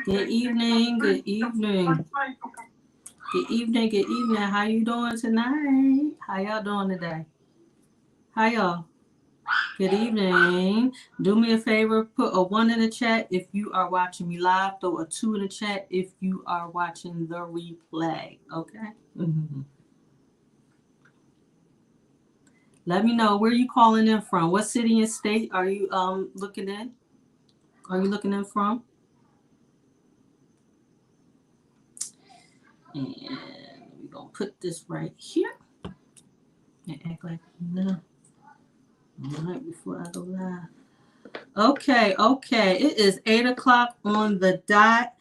Good evening, good evening. Good evening, good evening. How you doing tonight? How y'all doing today? How y'all? Good evening. Do me a favor, put a 1 in the chat if you are watching me live. Throw a 2 in the chat if you are watching the replay. Okay? Let me know where you calling in from. What city and state are you looking in? Are you looking in from? And we're gonna put this right here and act like no. Right before I go live. Okay. It is 8 o'clock on the dot.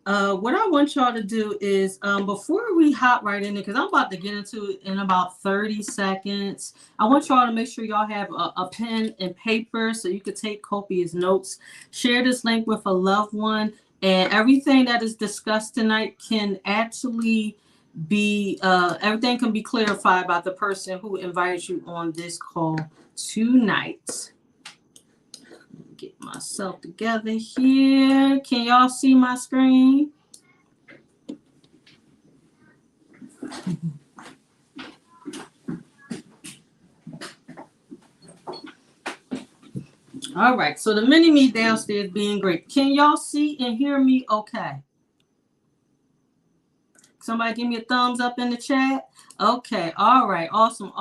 What I want y'all to do is before we hop right in there, because I'm about to get into it in about 30 seconds, I want y'all to make sure y'all have a pen and paper so you can take copious notes. Share this link with a loved one, and everything that is discussed tonight can actually be everything can be clarified by the person who invited you on this call tonight. Get myself together here. Can y'all see my screen? All right, so the mini me downstairs being great. Can y'all see and hear me okay? Somebody give me a thumbs up in the chat. Okay, all right, awesome.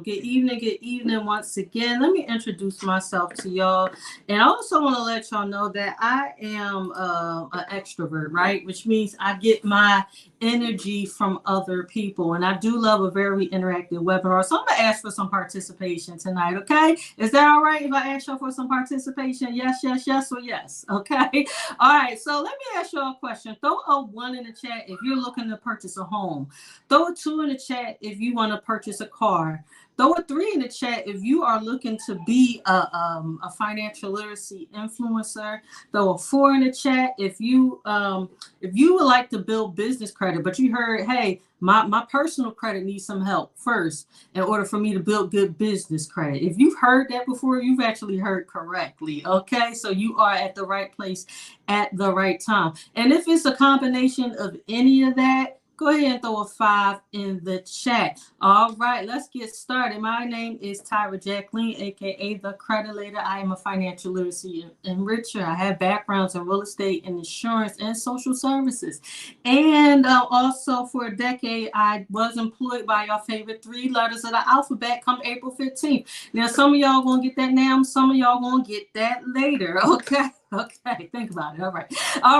Good evening once again. Let me introduce myself to y'all. And I also want to let y'all know that I am an extrovert, right? Which means I get my energy from other people. And I do love a very interactive webinar. So I'm going to ask for some participation tonight, okay? Is that all right if I ask y'all for some participation? Yes, or yes, okay? All right, so let me ask y'all a question. Throw a 1 in the chat if you're looking to purchase a home. Throw a 2 in the chat if you want to purchase a car. Throw a 3 in the chat if you are looking to be a financial literacy influencer. Throw a 4 in the chat if you would like to build business credit, but you heard, hey, my personal credit needs some help first in order for me to build good business credit. If you've heard that before, you've actually heard correctly, okay? So you are at the right place at the right time. And if it's a combination of any of that, go ahead and throw a 5 in the chat. All right, let's get started. My name is Tyra Jacqueline, aka The Credit Lady. I am a financial literacy enricher. I have backgrounds in real estate and insurance and social services. And also for a decade, I was employed by your favorite 3 letters of the alphabet come April 15th. Now, some of y'all gonna get that now, some of y'all gonna get that later, okay? Okay, think about it. All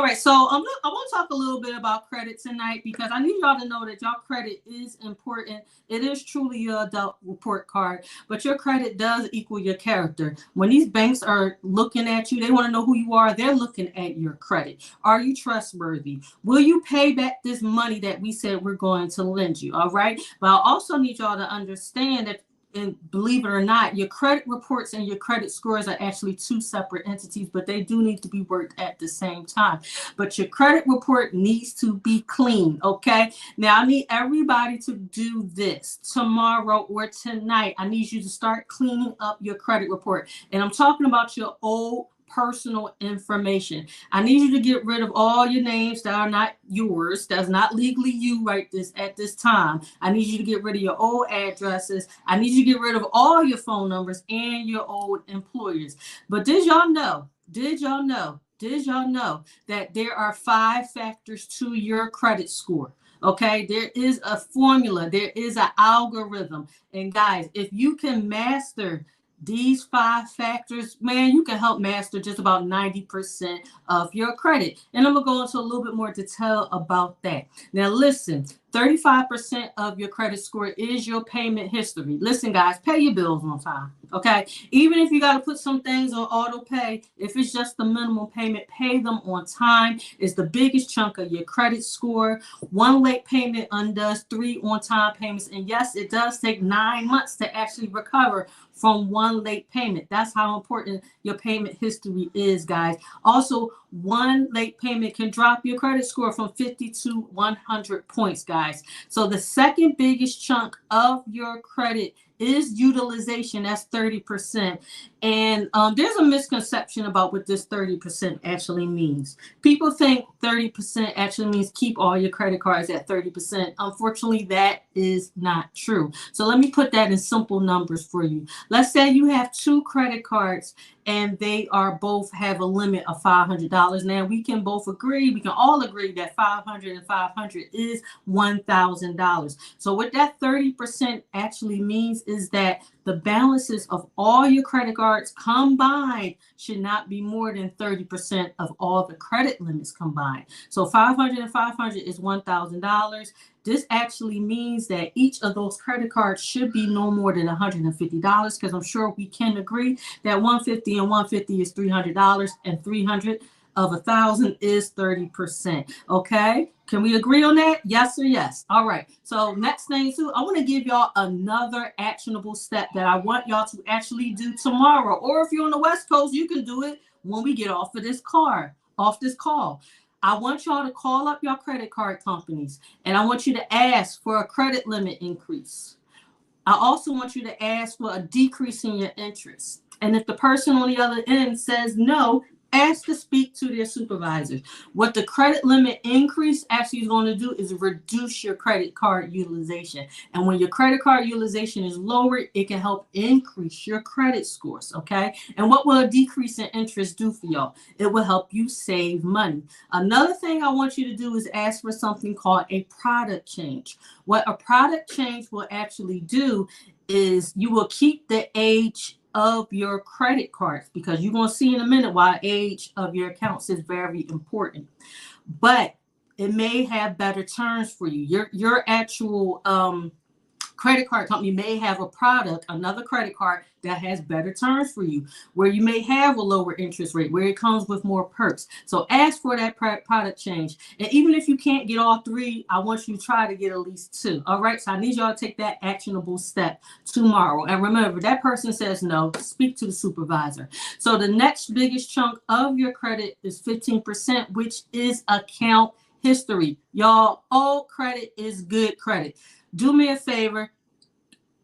right. So I want to talk a little bit about credit tonight because I need y'all to know that y'all credit is important. It is truly your adult report card, but your credit does equal your character. When these banks are looking at you, they want to know who you are. They're looking at your credit. Are you trustworthy? Will you pay back this money that we said we're going to lend you? All right. But I also need y'all to understand that, and believe it or not, your credit reports and your credit scores are actually 2 separate entities, but they do need to be worked at the same time. But your credit report needs to be clean, okay? Now, I need everybody to do this tomorrow or tonight. I need you to start cleaning up your credit report. And I'm talking about your old personal information. I need you to get rid of all your names that are not yours, that's not legally you at this time. I need you to get rid of your old addresses. I need you to get rid of all your phone numbers and your old employers. But did y'all know that there are 5 factors to your credit score? Okay, there is a formula, there is an algorithm. And guys, if you can master these 5 factors, man, you can help master just about 90% of your credit. And I'm going to go into a little bit more detail about that. Now, listen, 35% of your credit score is your payment history. Listen, guys, pay your bills on time, okay? Even if you got to put some things on auto pay, if it's just the minimum payment, pay them on time. It's the biggest chunk of your credit score. 1 late payment undoes 3 on-time payments. And yes, it does take 9 months to actually recover from 1 late payment. That's how important your payment history is, guys. Also, 1 late payment can drop your credit score from 50 to 100 points, guys. So the second biggest chunk of your credit is utilization. That's 30%. And there's a misconception about what this 30% actually means. People think 30% actually means keep all your credit cards at 30%. Unfortunately, that is not true. So let me put that in simple numbers for you. Let's say you have 2 credit cards and they are both have a limit of $500. Now we can all agree that 500 and 500 is $1,000. So what that 30% actually means is that the balances of all your credit cards combined should not be more than 30% of all the credit limits combined. So 500 and 500 is $1,000. This actually means that each of those credit cards should be no more than $150, because I'm sure we can agree that 150 and 150 is $300, and 300 of 1,000 is 30%. Okay, can we agree on that? Yes or yes? All right. So next thing too, I want to give y'all another actionable step that I want y'all to actually do tomorrow. Or if you're on the West Coast, you can do it when we get off this call. I want y'all to call up your credit card companies, and I want you to ask for a credit limit increase. I also want you to ask for a decrease in your interest. And if the person on the other end says no, ask to speak to their supervisors. What the credit limit increase actually is going to do is reduce your credit card utilization. And when your credit card utilization is lower, it can help increase your credit scores, okay? And what will a decrease in interest do for y'all? It will help you save money. Another thing I want you to do is ask for something called a product change. What a product change will actually do is you will keep the age of your credit cards, because you're going to see in a minute why age of your accounts is very important. But it may have better terms for you. Your actual credit card company may have another credit card that has better terms for you, where you may have a lower interest rate, where it comes with more perks. So ask for that product change. And even if you can't get all 3, I want you to try to get at least 2. All right. So I need y'all to take that actionable step tomorrow. And remember, that person says no, speak to the supervisor. So the next biggest chunk of your credit is 15%, which is account history. Y'all, all credit is good credit. Do me a favor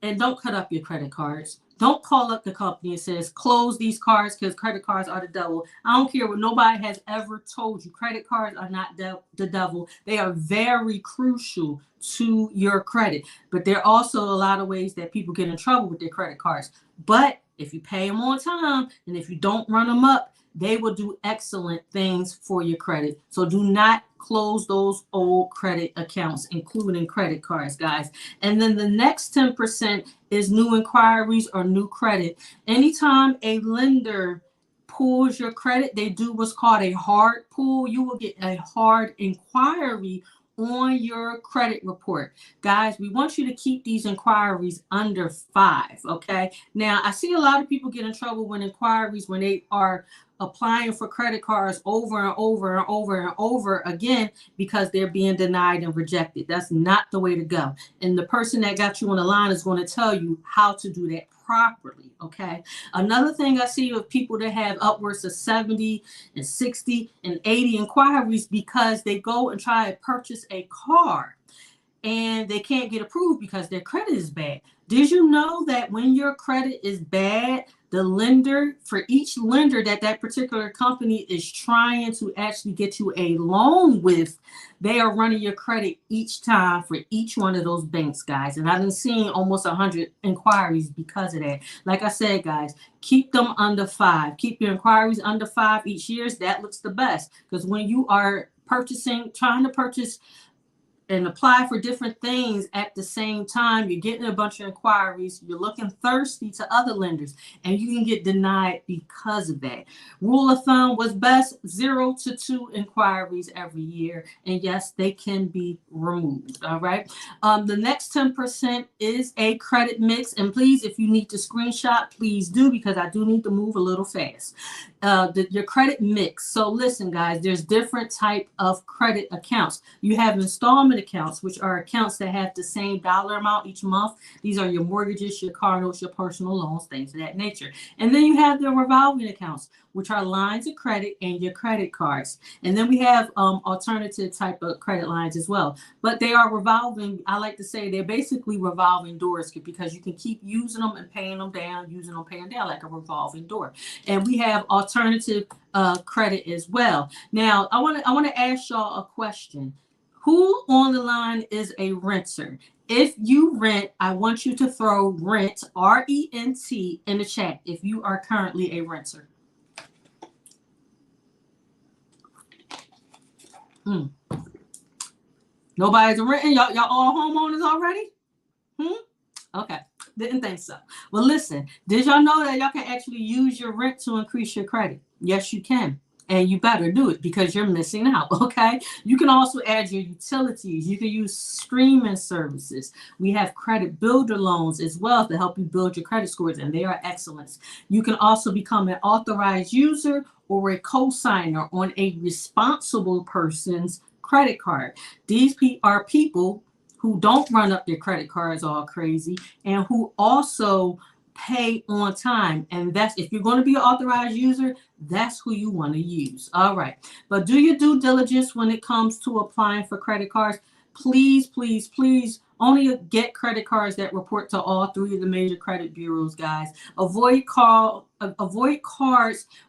and don't cut up your credit cards. Don't call up the company and says, close these cards because credit cards are the devil. I don't care what nobody has ever told you. Credit cards are not the devil. They are very crucial to your credit. But there are also a lot of ways that people get in trouble with their credit cards. But if you pay them on time and if you don't run them up, they will do excellent things for your credit. So do not close those old credit accounts, including credit cards, guys. And then the next 10% is new inquiries or new credit. Anytime a lender pulls your credit, they do what's called a hard pull. You will get a hard inquiry on your credit report. Guys, we want you to keep these inquiries under 5, okay? Now, I see a lot of people get in trouble when they are applying for credit cards over and over and over and over again because they're being denied and rejected. That's not the way to go. And the person that got you on the line is going to tell you how to do that properly, okay? Another thing I see with people that have upwards of 70 and 60 and 80 inquiries because they go and try to purchase a car and they can't get approved because their credit is bad. Did you know that when your credit is bad, the lender, for each lender that particular company is trying to actually get you a loan with, they are running your credit each time for each one of those banks, guys. And I've been seeing almost 100 inquiries because of that. Like I said, guys, keep them under 5. Keep your inquiries under 5 each year. That looks the best, because when you are trying to purchase and apply for different things at the same time, you're getting a bunch of inquiries, you're looking thirsty to other lenders, and you can get denied because of that. Rule of thumb was best 0 to 2 inquiries every year, and yes, they can be removed. All right. The next 10% is a credit mix, and please, if you need to screenshot, please do, because I do need to move a little fast. Your credit mix. So listen, guys, there's different type of credit accounts. You have installment revolving accounts, which are accounts that have the same dollar amount each month. These are your mortgages, your car notes, your personal loans, things of that nature. And then you have the revolving accounts, which are lines of credit and your credit cards. And then we have alternative type of credit lines as well. But they are revolving. I like to say they're basically revolving doors because you can keep using them and paying them down, using them, paying down like a revolving door. And we have alternative credit as well. Now, I want to ask y'all a question. Who on the line is a renter? If you rent, I want you to throw rent, R-E-N-T, in the chat if you are currently a renter. Nobody's renting? Y'all all homeowners already? Okay. Didn't think so. Well, listen, did y'all know that y'all can actually use your rent to increase your credit? Yes, you can. And you better do it because you're missing out, okay? You can also add your utilities. You can use streaming services. We have credit builder loans as well to help you build your credit scores, and they are excellent. You can also become an authorized user or a co-signer on a responsible person's credit card. These are people who don't run up their credit cards all crazy and who also pay on time. And that's, if you're going to be an authorized user, that's who you want to use. All right. But do your due diligence when it comes to applying for credit cards. Please, please, please only get credit cards that report to all three of the major credit bureaus, guys. Avoid cards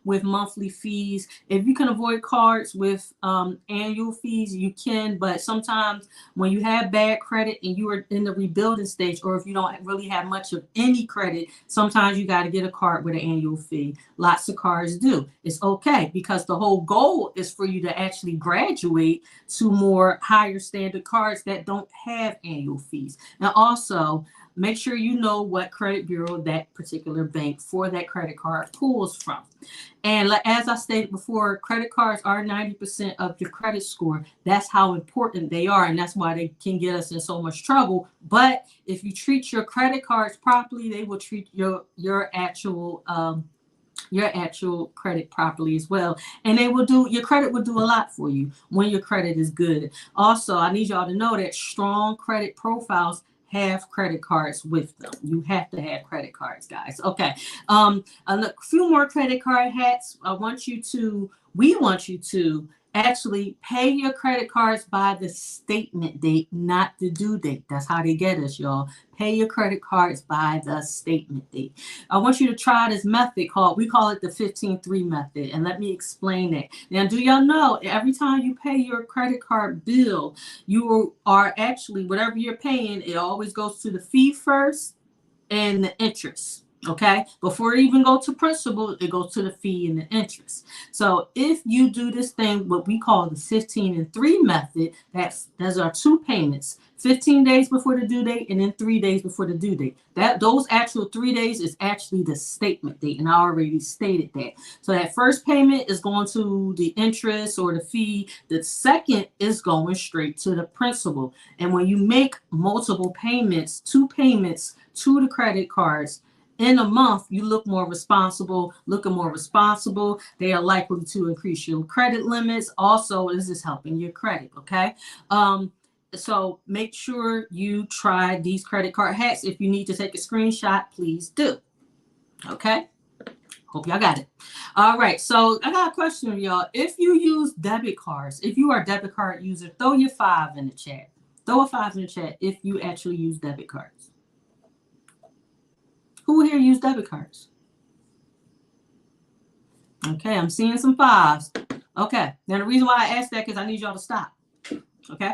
with monthly fees. If you can avoid cards with annual fees, you can. But sometimes when you have bad credit and you are in the rebuilding stage, or if you don't really have much of any credit, sometimes you got to get a card with an annual fee. Lots of cards do. It's okay because the whole goal is for you to actually graduate to more higher standard cards that don't have annual fees. And also, make sure you know what credit bureau that particular bank for that credit card pulls from. And as I stated before, credit cards are 90% of your credit score. That's how important they are, and that's why they can get us in so much trouble. But if you treat your credit cards properly, they will treat your actual credit properly as well. And your credit will do a lot for you when your credit is good. Also, I need y'all to know that strong credit profiles have credit cards with them. You have to have credit cards, guys. Okay. A few more credit card hacks. We want you to actually pay your credit cards by the statement date, not the due date. That's how they get us, y'all. Pay your credit cards by the statement date. I want you to try this method we call it the 15-3 method. And let me explain it. Now, do y'all know every time you pay your credit card bill, you are actually, whatever you're paying, it always goes to the fee first and the interest. Okay, before you even go to principal, it goes to the fee and the interest. So if you do this thing, what we call the 15-3 method, those are two payments, 15 days before the due date and then 3 days before the due date. Those actual 3 days is actually the statement date, and I already stated that. So that first payment is going to the interest or the fee. The second is going straight to the principal. And when you make multiple payments, 2 payments to the credit cards in a month, you look more responsible. Looking more responsible, they are likely to increase your credit limits. Also, this is helping your credit, okay? So make sure you try these credit card hacks. If you need to take a screenshot, please do, okay? Hope y'all got it. All right, so I got a question for y'all. If you use debit cards, if you are a debit card user, throw your 5 in the chat. Throw a 5 in the chat if you actually use debit cards. Who here use debit cards? Okay, I'm seeing some 5s. Okay, now the reason why I asked that because I need y'all to stop. Okay,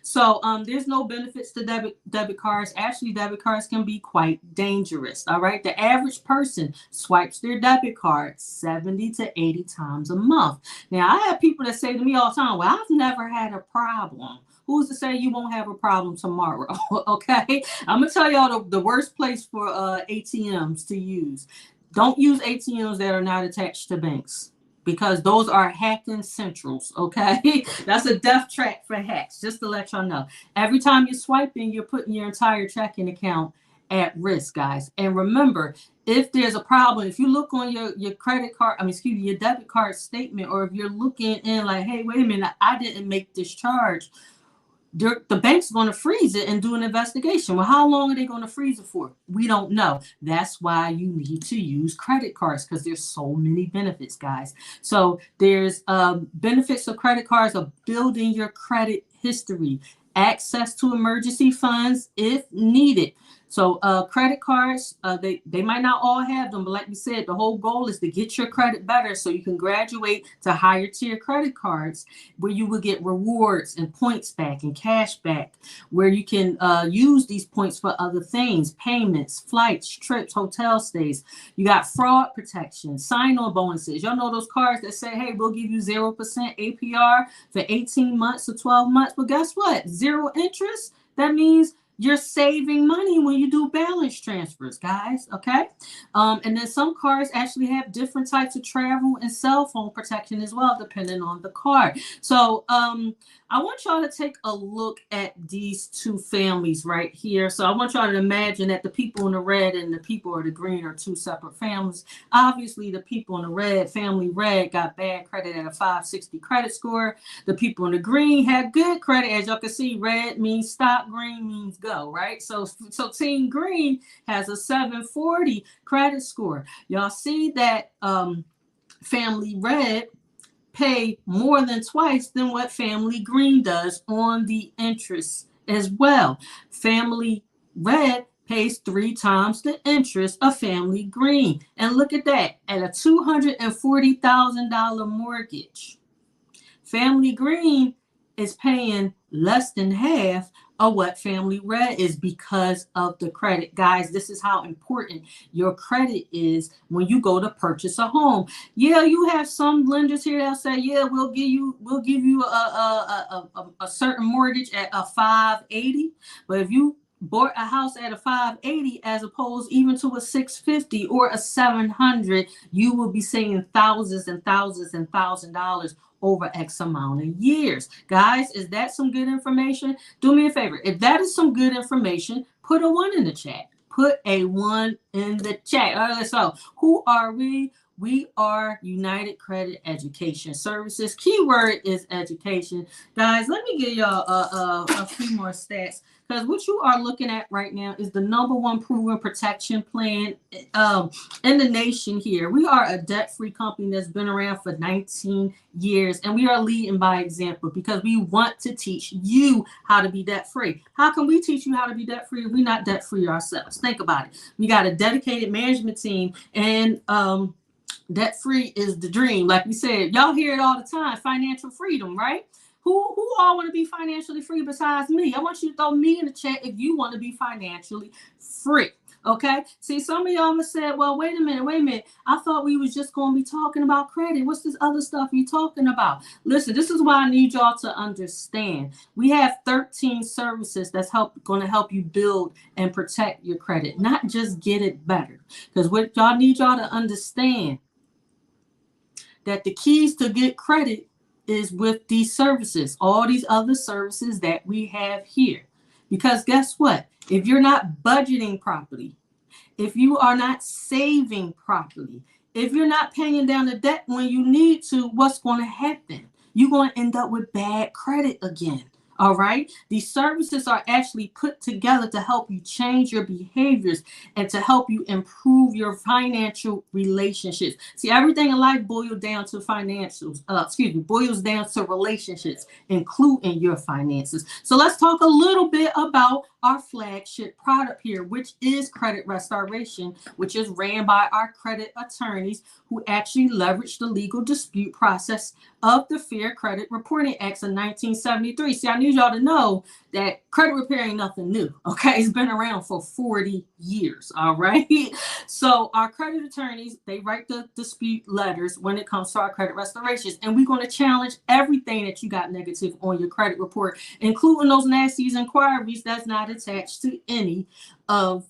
so there's no benefits to debit cards. Actually, debit cards can be quite dangerous. All right, the average person swipes their debit card 70 to 80 times a month. Now, I have people that say to me all the time, "Well, I've never had a problem." Who's to say you won't have a problem tomorrow? Okay, I'm gonna tell y'all the worst place for ATMs to use. Don't use ATMs that are not attached to banks, because those are hacking centrals, okay? That's a death trap for hacks, just to let y'all know. Every time you're swiping, you're putting your entire checking account at risk, guys. And remember, if there's a problem, if you look on your credit card, your debit card statement, or if you're looking in like, hey, wait a minute, I didn't make this charge, the bank's going to freeze it and do an investigation. Well, how long are they going to freeze it for? We don't know. That's why you need to use credit cards, because there's so many benefits, guys. So there's benefits of credit cards of building your credit history, access to emergency funds if needed. So credit cards, they might not all have them, but like we said, the whole goal is to get your credit better so you can graduate to higher tier credit cards where you will get rewards and points back and cash back, where you can use these points for other things, payments, flights, trips, hotel stays. You got fraud protection, sign-on bonuses. Y'all know those cards that say, hey, we'll give you 0% APR for 18 months or 12 months. But guess what? Zero interest. That means you're saving money when you do balance transfers, guys. Okay. And then some cards actually have different types of travel and cell phone protection as well, depending on the card. So I want y'all to take a look at these two families right here. So I want y'all to imagine that the people in the red and the people in the green are two separate families. Obviously, the people in the red, family red, got bad credit at a 560 credit score. The people in the green had good credit. As y'all can see, red means stop, green means go, right? So Team Green has a 740 credit score. Y'all see that family red pay more than twice than what family green does on the interest as well. Family red pays 3 times the interest of family green. And look at that, at a $240,000 mortgage, family green is paying less than half of what family red is because of the credit. Guys, this is how important your credit is when you go to purchase a home. Yeah, you have some lenders here that say, yeah, we'll give you a certain mortgage at a 580. But if you bought a house at a 580 as opposed even to a 650 or a 700, you will be saving thousands and thousands and $1,000 over X amount of years. Guys, is that some good information? Do me a favor. If that is some good information, put a 1 in the chat. Put a 1 in the chat. All right, so who are we? We are United Credit Education Services. Keyword is education. Guys, let me give y'all a few more stats, because what you are looking at right now is the #1 proven protection plan in the nation here. We are a debt-free company that's been around for 19 years, and we are leading by example because we want to teach you how to be debt-free. How can we teach you how to be debt-free if we're not debt-free ourselves? Think about it. We got a dedicated management team, and debt-free is the dream. Like we said, y'all hear it all the time, financial freedom, right? Who all want to be financially free besides me? I want you to throw me in the chat if you want to be financially free. Okay. See, some of y'all have said, well, wait a minute. I thought we was just going to be talking about credit. What's this other stuff you talking about? Listen, this is why I need y'all to understand. We have 13 services that's going to help you build and protect your credit, not just get it better. Because what y'all need y'all to understand, that the keys to get credit is with these services, all these other services that we have here. Because guess what? If you're not budgeting properly, if you are not saving properly, if you're not paying down the debt when you need to, what's going to happen? You're going to end up with bad credit again. All right. These services are actually put together to help you change your behaviors and to help you improve your financial relationships. See, everything in life boils down to boils down to relationships, including your finances. So let's talk a little bit about our flagship product here, which is Credit Restoration, which is ran by our credit attorneys who actually leverage the legal dispute process of the Fair Credit Reporting Act of 1973. See, I need y'all to know that credit repair ain't nothing new. Okay, it's been around for 40 years. All right. So our credit attorneys, they write the dispute letters when it comes to our credit restorations, and we're going to challenge everything that you got negative on your credit report, including those nasty inquiries that's not attached to any of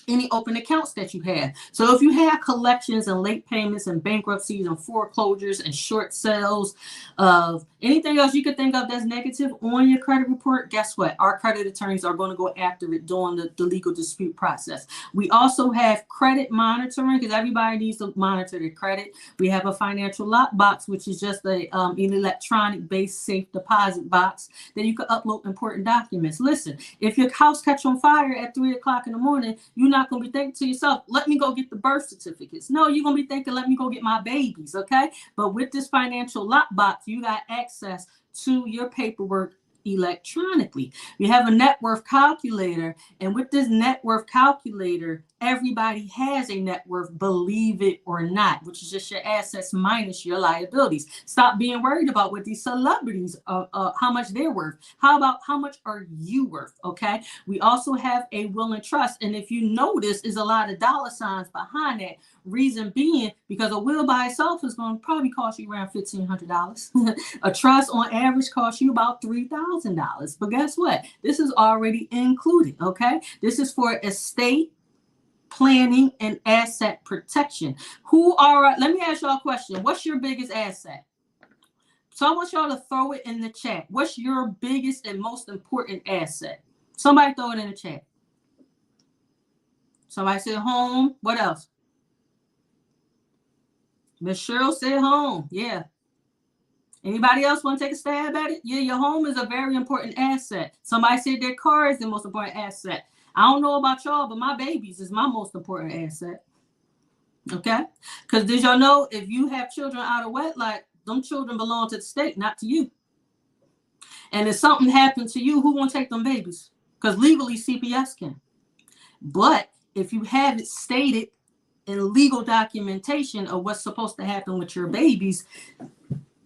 any open accounts that you have. So if you have collections and late payments and bankruptcies and foreclosures and short sales of Anything else you could think of that's negative on your credit report, guess what? Our credit attorneys are going to go after it during the legal dispute process. We also have credit monitoring, because everybody needs to monitor their credit. We have a financial lockbox, which is just an electronic-based safe deposit box that you can upload important documents. Listen, if your house catch on fire at 3 o'clock in the morning, you're not going to be thinking to yourself, let me go get the birth certificates. No, you're going to be thinking, let me go get my babies, okay? But with this financial lockbox, you got access to your paperwork electronically. You have a net worth calculator, and with this net worth calculator, everybody has a net worth, believe it or not, which is just your assets minus your liabilities. Stop being worried about what these celebrities how much they're worth. How about how much are you worth? Okay. We also have a will and trust, and if you notice, is a lot of dollar signs behind that. Reason being, because a will by itself is going to probably cost you around $1,500. A trust on average costs you about $3,000. But guess what? This is already included. Okay. This is for estate planning and asset protection. Let me ask y'all a question. What's your biggest asset? So I want y'all to throw it in the chat. What's your biggest and most important asset? Somebody throw it in the chat. Somebody said home. What else? Miss Cheryl said home. Yeah. Anybody else want to take a stab at it? Yeah, your home is a very important asset. Somebody said their car is the most important asset. I don't know about y'all, but my babies is my most important asset. Okay? Because did y'all know if you have children out of wedlock, them children belong to the state, not to you. And if something happened to you, who won't take them babies? Because legally CPS can. But if you have it stated in legal documentation of what's supposed to happen with your babies,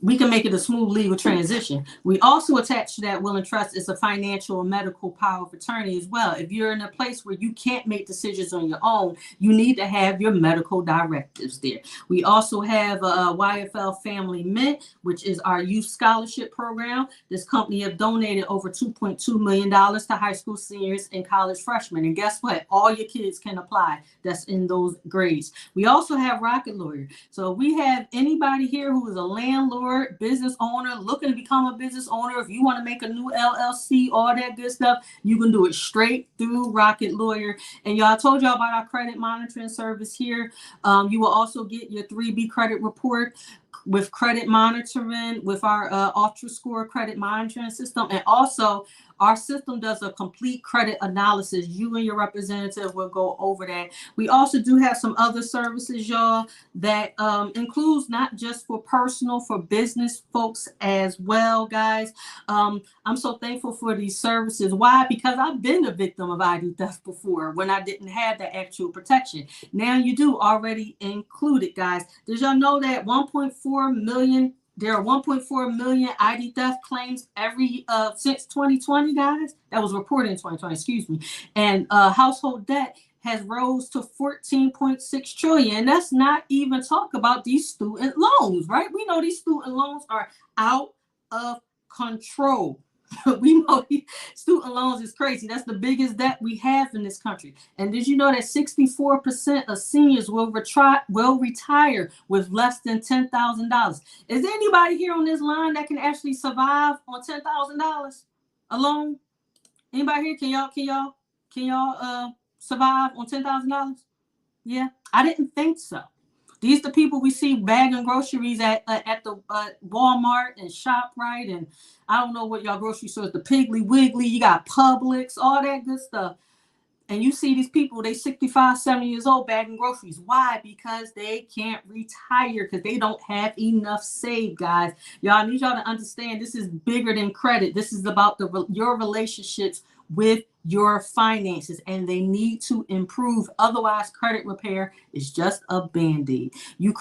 we can make it a smooth legal transition. We also attach to that will and trust is a financial and medical power of attorney as well. If you're in a place where you can't make decisions on your own, you need to have your medical directives there. We also have a YFL Family Mint, which is our youth scholarship program. This company have donated over $2.2 million to high school seniors and college freshmen. And guess what? All your kids can apply that's in those grades. We also have Rocket Lawyer. So we have anybody here who is a landlord, business owner, looking to become a business owner. If you want to make a new LLC, all that good stuff, you can do it straight through Rocket Lawyer. And y'all, I told y'all about our credit monitoring service here. You will also get your 3B credit report with credit monitoring, with our Ultra Score credit monitoring system. And also, our system does a complete credit analysis. You and your representative will go over that. We also do have some other services, y'all, that includes not just for personal, for business folks as well, guys. I'm so thankful for these services. Why? Because I've been a victim of ID theft before when I didn't have the actual protection. Now you do already included, guys. Did y'all know that 1.4 million there are 1.4 million ID theft claims every since 2020, guys? That was reported in 2020, excuse me. And household debt has rose to 14.6 trillion. And that's not even talk about these student loans, right? We know these student loans are out of control. We know student loans is crazy. That's the biggest debt we have in this country. And did you know that 64% of seniors will retire with less than $10,000? Is there anybody here on this line that can actually survive on $10,000 alone? Anybody here? Can y'all survive on $10,000? Yeah, I didn't think so. These are the people we see bagging groceries at the Walmart and ShopRite, and I don't know what y'all grocery stores, the Piggly Wiggly, you got Publix, all that good stuff. And you see these people, they 65, 70 years old bagging groceries. Why? Because they can't retire, because they don't have enough saved, guys. Y'all need y'all to understand this is bigger than credit. This is about your relationships with your finances, and they need to improve. Otherwise, credit repair is just a band-aid. You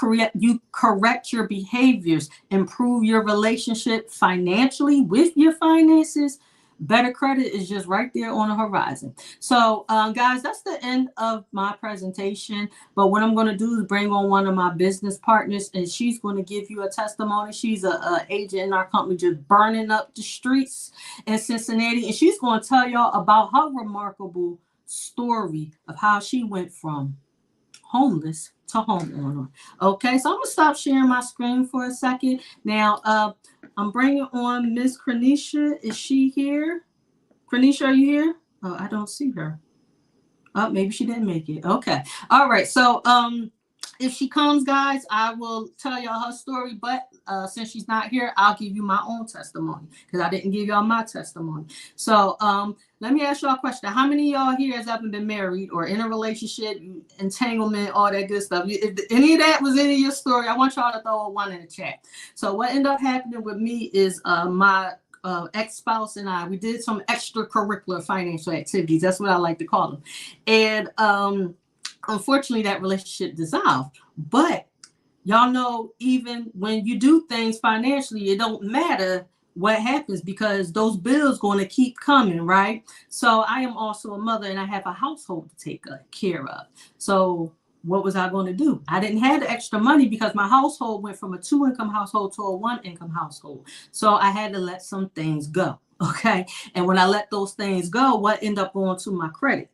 correct your behaviors, improve your relationship financially with your finances. Better credit is just right there on the horizon. So, guys, that's the end of my presentation. But what I'm going to do is bring on one of my business partners, and she's going to give you a testimony. She's an agent in our company just burning up the streets in Cincinnati. And she's going to tell y'all about her remarkable story of how she went from homeless to homeowner. Okay, so I'm going to stop sharing my screen for a second. Now, I'm bringing on Miss Cornisha. Is she here? Cornisha, are you here? Oh, I don't see her. Oh, maybe she didn't make it. Okay. All right. So, if she comes, guys, I will tell y'all her story. But since she's not here, I'll give you my own testimony because I didn't give y'all my testimony. So, let me ask y'all a question. How many of y'all here has ever been married or in a relationship, entanglement, all that good stuff? If any of that was any of your story, I want y'all to throw a 1 in the chat. So, what ended up happening with me is my ex-spouse and I, we did some extracurricular financial activities. That's what I like to call them. And unfortunately, that relationship dissolved. But y'all know, even when you do things financially, it don't matter what happens because those bills going to keep coming, right? So I am also a mother and I have a household to take care of. So what was I going to do? I didn't have the extra money because my household went from a 2-income household to a 1-income household. So I had to let some things go. Okay. And when I let those things go, what ended up going to my credit?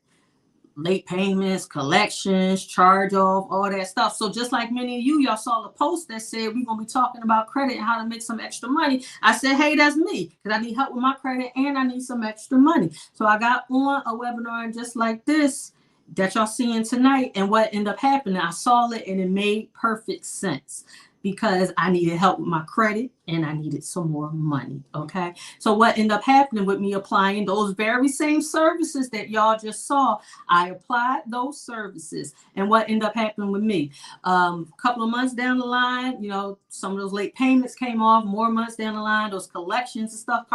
Late payments, collections, charge off, all that stuff. So just like many of you, y'all saw the post that said we're going to be talking about credit and how to make some extra money. I said, hey, that's me because I need help with my credit and I need some extra money. So I got on a webinar just like this that y'all seeing tonight. And what ended up happening, I saw it and it made perfect sense because I needed help with my credit and I needed some more money. Okay. So what ended up happening with me applying those very same services that y'all just saw, I applied those services. And what ended up happening with me, a couple of months down the line, some of those late payments came off, more months down the line, those collections and stuff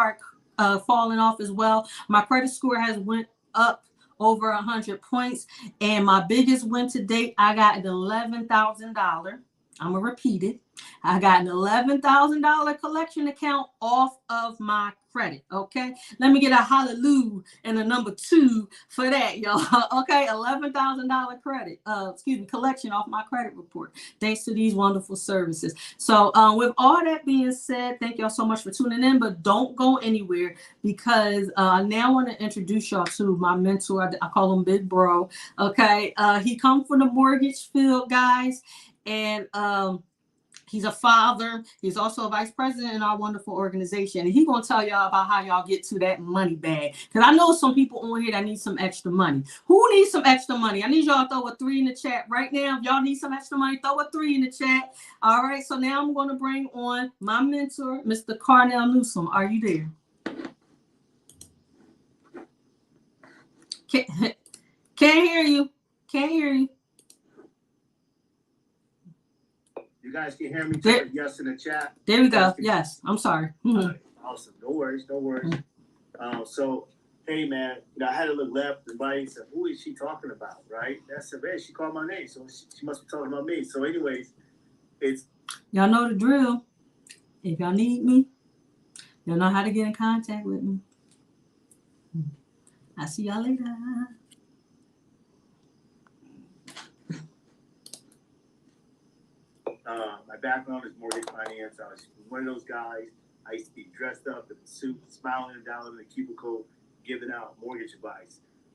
falling off as well. My credit score has went up over 100 points. And my biggest win to date, I got an $11,000. I'm going to repeat it. I got an $11,000 collection account off of my credit. Okay. Let me get a hallelujah and a number 2 for that, y'all. Okay. $11,000 collection off my credit report. Thanks to these wonderful services. So with all that being said, thank y'all so much for tuning in, but don't go anywhere because now I want to introduce y'all to my mentor. I call him Big Bro. Okay. He come from the mortgage field, guys. And he's a father. He's also a vice president in our wonderful organization. And he's going to tell y'all about how y'all get to that money bag. Because I know some people on here that need some extra money. Who needs some extra money? I need y'all to throw a 3 in the chat right now. If y'all need some extra money, throw a 3 in the chat. All right. So now I'm going to bring on my mentor, Mr. Carnell Newsom. Are you there? Can't hear you. Can't hear you. You guys can hear me? There, yes in the chat. There we go. Yes. I'm sorry. Right. Awesome. No worries. No worries. So, hey, man, I had to look left and right and said, who is she talking about, right? That's a man. She called my name, so she must be talking about me. So, anyways, it's... Y'all know the drill. If y'all need me, you'll know how to get in contact with me. I'll see y'all later. My background is mortgage finance. I was one of those guys. I used to be dressed up in a suit, smiling down in the cubicle, giving out mortgage advice.